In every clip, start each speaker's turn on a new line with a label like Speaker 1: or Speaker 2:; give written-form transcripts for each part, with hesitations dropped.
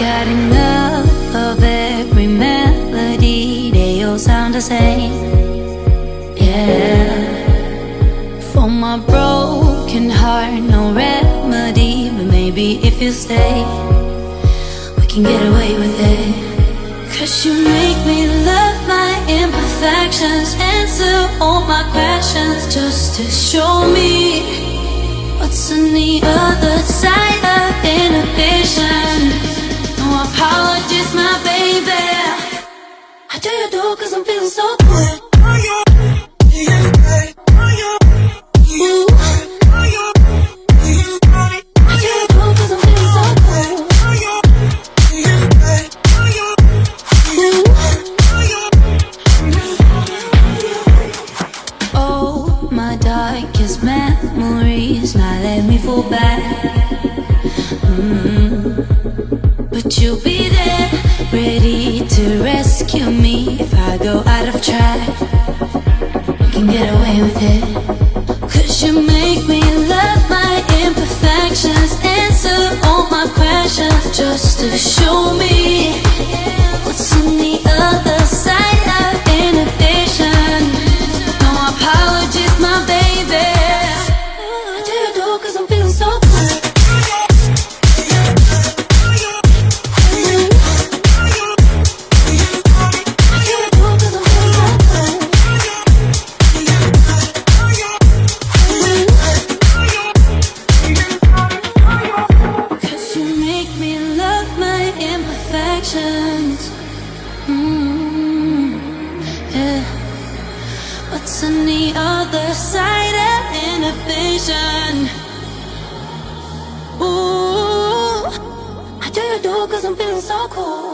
Speaker 1: got enough of every melody, they all sound the same. Yeah. For my broken heart, no remedy, but maybe if you stay, we can get away with it. 'Cause you make me love my imperfections, answer all my questions, just to show me what's on the other side of inhibition. No apologies, my baby. I do you do 'cause I'm feeling so good. Memories now let me fall back. But you'll be there, ready to rescue me if I go out of track. We can get away with it. 'Cause you make me love my imperfections, answer all my questions, just to show me what's on the other side of inhibition. No apologies, my baby. Yeah. What's on the other side of inhibition? Ooh, I do you do 'cause I'm feeling so cool.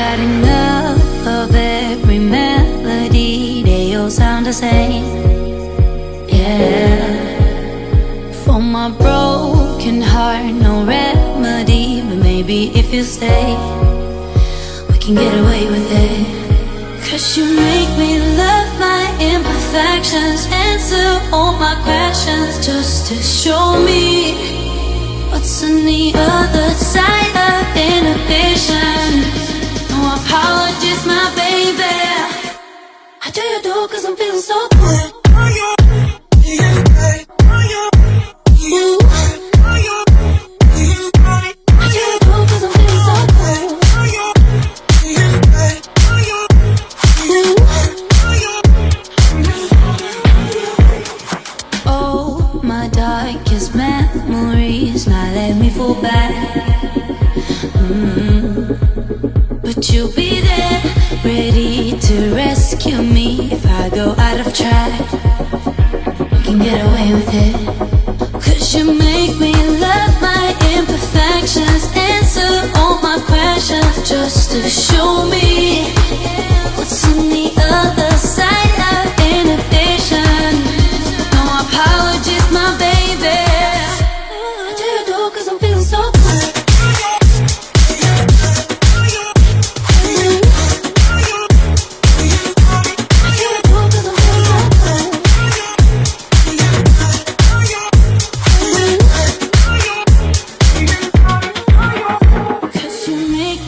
Speaker 1: Got enough of every melody, they all sound the same. Yeah. For my broken heart, no remedy, but maybe if you stay, we can get away with it. 'Cause you make me love my imperfections, answer all my questions, just to show me what's on the other side of inhibition. No apologies, my baby. I do you do 'cause I'm feeling so good. Memories now let me fall back. But you'll be there, ready to rescue me if I go out of track. We can get away with it. 'Cause you